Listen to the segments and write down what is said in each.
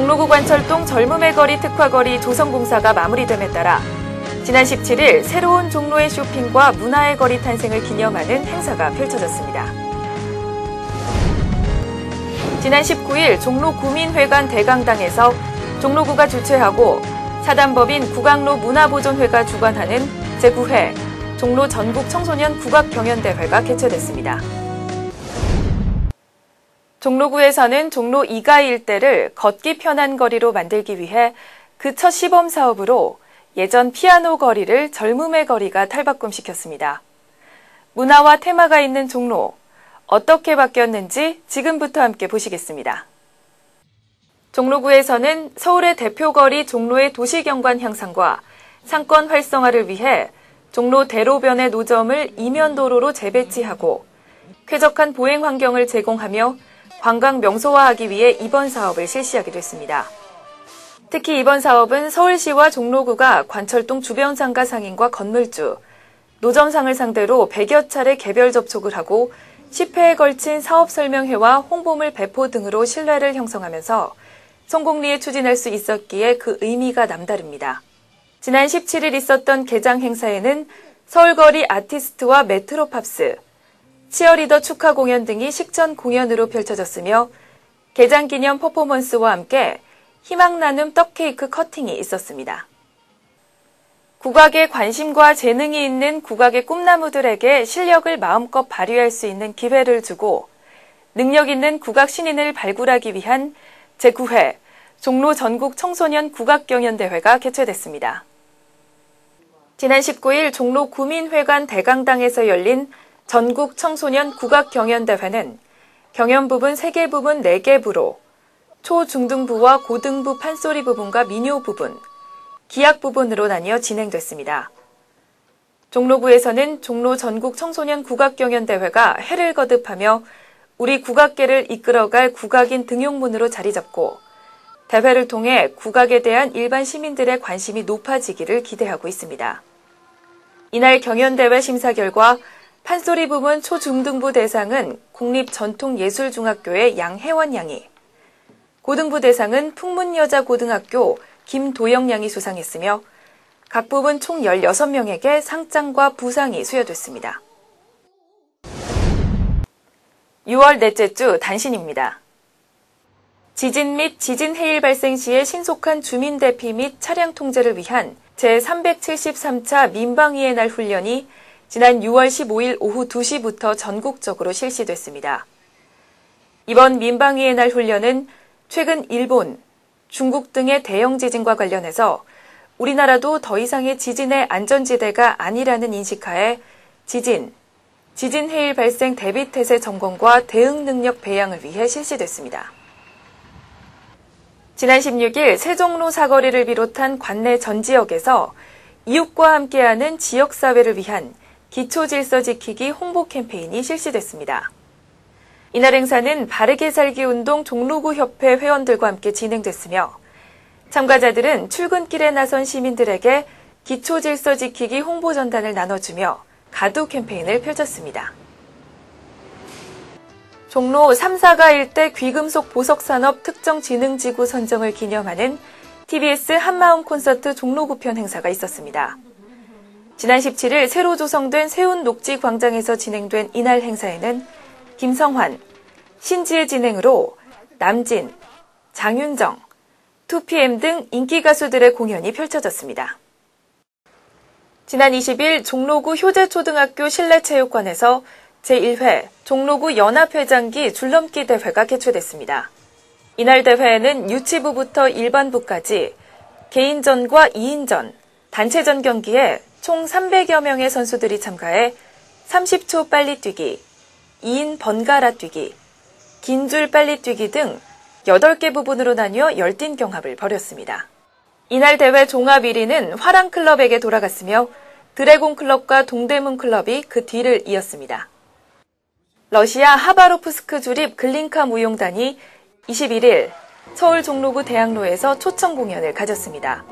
종로구 관철동 젊음의 거리 특화거리 조성공사가 마무리됨에 따라 지난 17일 새로운 종로의 쇼핑과 문화의 거리 탄생을 기념하는 행사가 펼쳐졌습니다. 지난 19일 종로 구민회관 대강당에서 종로구가 주최하고 사단법인 구강로 문화보존회가 주관하는 제9회 종로 전국 청소년 국악경연대회가 개최됐습니다. 종로구에서는 종로 2가 일대를 걷기 편한 거리로 만들기 위해 그 첫 시범 사업으로 예전 피아노 거리를 젊음의 거리가 탈바꿈시켰습니다. 문화와 테마가 있는 종로, 어떻게 바뀌었는지 지금부터 함께 보시겠습니다. 종로구에서는 서울의 대표거리 종로의 도시경관 향상과 상권 활성화를 위해 종로 대로변의 노점을 이면도로로 재배치하고 쾌적한 보행 환경을 제공하며 관광 명소화하기 위해 이번 사업을 실시하기로 했습니다. 특히 이번 사업은 서울시와 종로구가 관철동 주변 상가 상인과 건물주, 노점상을 상대로 100여 차례 개별 접촉을 하고 10회에 걸친 사업 설명회와 홍보물 배포 등으로 신뢰를 형성하면서 성공리에 추진할 수 있었기에 그 의미가 남다릅니다. 지난 17일 있었던 개장 행사에는 서울거리 아티스트와 메트로팝스, 치어리더 축하 공연 등이 식전 공연으로 펼쳐졌으며 개장 기념 퍼포먼스와 함께 희망 나눔 떡케이크 커팅이 있었습니다. 국악에 관심과 재능이 있는 국악의 꿈나무들에게 실력을 마음껏 발휘할 수 있는 기회를 주고 능력 있는 국악 신인을 발굴하기 위한 제9회 종로 전국 청소년 국악경연대회가 개최됐습니다. 지난 19일 종로 구민회관 대강당에서 열린 전국 청소년 국악경연대회는 경연 부분 3개 부분 4개 부로 초-중등부와 고등부 판소리 부분과 민요 부분, 기악 부분으로 나뉘어 진행됐습니다. 종로구에서는 종로 전국 청소년 국악경연대회가 해를 거듭하며 우리 국악계를 이끌어갈 국악인 등용문으로 자리 잡고 대회를 통해 국악에 대한 일반 시민들의 관심이 높아지기를 기대하고 있습니다. 이날 경연대회 심사 결과 판소리 부분 초중등부 대상은 국립전통예술중학교의 양혜원 양이, 고등부 대상은 풍문여자고등학교 김도영 양이 수상했으며 각 부분 총 16명에게 상장과 부상이 수여됐습니다. 6월 넷째 주 단신입니다. 지진 및 지진 해일 발생 시의 신속한 주민 대피 및 차량 통제를 위한 제373차 민방위의 날 훈련이 지난 6월 15일 오후 2시부터 전국적으로 실시됐습니다. 이번 민방위의 날 훈련은 최근 일본, 중국 등의 대형 지진과 관련해서 우리나라도 더 이상의 지진의 안전지대가 아니라는 인식하에 지진 해일 발생 대비 태세 점검과 대응 능력 배양을 위해 실시됐습니다. 지난 16일 세종로 사거리를 비롯한 관내 전 지역에서 이웃과 함께하는 지역사회를 위한 기초질서 지키기 홍보 캠페인이 실시됐습니다. 이날 행사는 바르게 살기 운동 종로구 협회 회원들과 함께 진행됐으며 참가자들은 출근길에 나선 시민들에게 기초질서 지키기 홍보 전단을 나눠주며 가두 캠페인을 펼쳤습니다. 종로 3, 4가 일대 귀금속 보석산업 특정진흥지구 선정을 기념하는 TBS 한마음 콘서트 종로구편 행사가 있었습니다. 지난 17일 새로 조성된 세운녹지광장에서 진행된 이날 행사에는 김성환, 신지의 진행으로 남진, 장윤정, 2PM 등 인기 가수들의 공연이 펼쳐졌습니다. 지난 20일 종로구 효재초등학교 실내체육관에서 제1회 종로구 연합회장기 줄넘기 대회가 개최됐습니다. 이날 대회에는 유치부부터 일반부까지 개인전과 2인전, 단체전 경기에 총 300여 명의 선수들이 참가해 30초 빨리 뛰기, 2인 번갈아 뛰기, 긴 줄 빨리 뛰기 등 8개 부분으로 나뉘어 열띤 경합을 벌였습니다. 이날 대회 종합 1위는 화랑클럽에게 돌아갔으며 드래곤클럽과 동대문클럽이 그 뒤를 이었습니다. 러시아 하바로프스크 주립 글린카 무용단이 21일 서울 종로구 대학로에서 초청 공연을 가졌습니다.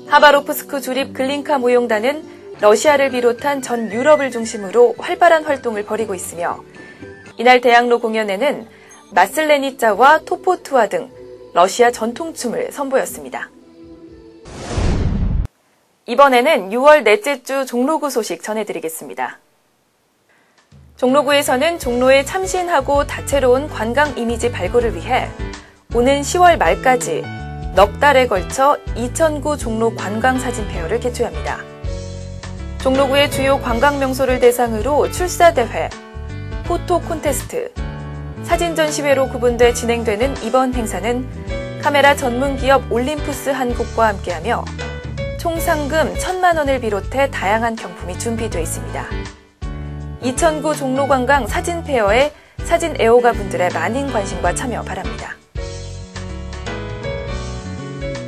하바로프스크 주립 글린카 무용단은 러시아를 비롯한 전 유럽을 중심으로 활발한 활동을 벌이고 있으며 이날 대학로 공연에는 마슬레니짜와 토포투아 등 러시아 전통춤을 선보였습니다. 이번에는 6월 넷째 주 종로구 소식 전해드리겠습니다. 종로구에서는 종로에 참신하고 다채로운 관광 이미지 발굴을 위해 오는 10월 말까지 넉 달에 걸쳐 2009 종로 관광사진 페어를 개최합니다. 종로구의 주요 관광 명소를 대상으로 출사대회, 포토 콘테스트, 사진 전시회로 구분돼 진행되는 이번 행사는 카메라 전문 기업 올림푸스 한국과 함께하며 총 상금 1,000만 원을 비롯해 다양한 경품이 준비되어 있습니다. 2009 종로관광 사진페어에 사진 애호가 분들의 많은 관심과 참여 바랍니다.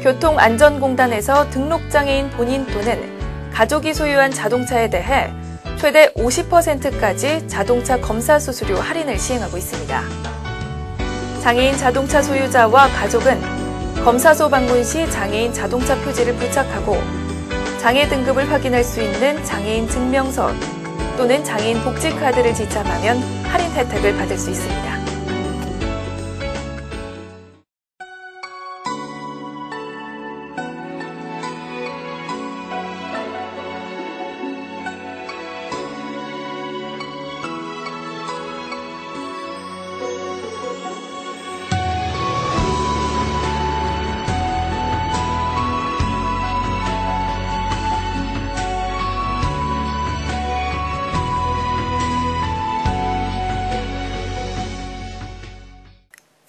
교통안전공단에서 등록장애인 본인 또는 가족이 소유한 자동차에 대해 최대 50%까지 자동차 검사 수수료 할인을 시행하고 있습니다. 장애인 자동차 소유자와 가족은 검사소 방문 시 장애인 자동차 표지를 부착하고 장애 등급을 확인할 수 있는 장애인 증명서 또는 장애인 복지카드를 지참하면 할인 혜택을 받을 수 있습니다.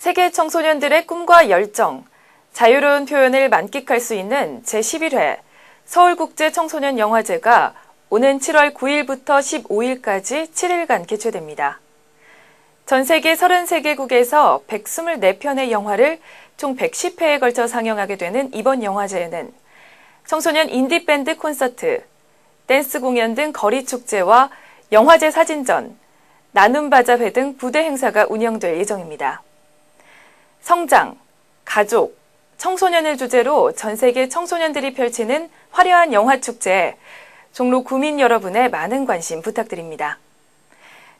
세계 청소년들의 꿈과 열정, 자유로운 표현을 만끽할 수 있는 제11회 서울국제청소년영화제가 오는 7월 9일부터 15일까지 7일간 개최됩니다. 전 세계 33개국에서 124편의 영화를 총 110회에 걸쳐 상영하게 되는 이번 영화제에는 청소년 인디밴드 콘서트, 댄스 공연 등 거리 축제와 영화제 사진전, 나눔 바자회 등 부대 행사가 운영될 예정입니다. 성장, 가족, 청소년을 주제로 전 세계 청소년들이 펼치는 화려한 영화축제에 종로 구민 여러분의 많은 관심 부탁드립니다.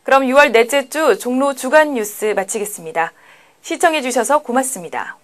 그럼 6월 넷째 주 종로 주간 뉴스 마치겠습니다. 시청해주셔서 고맙습니다.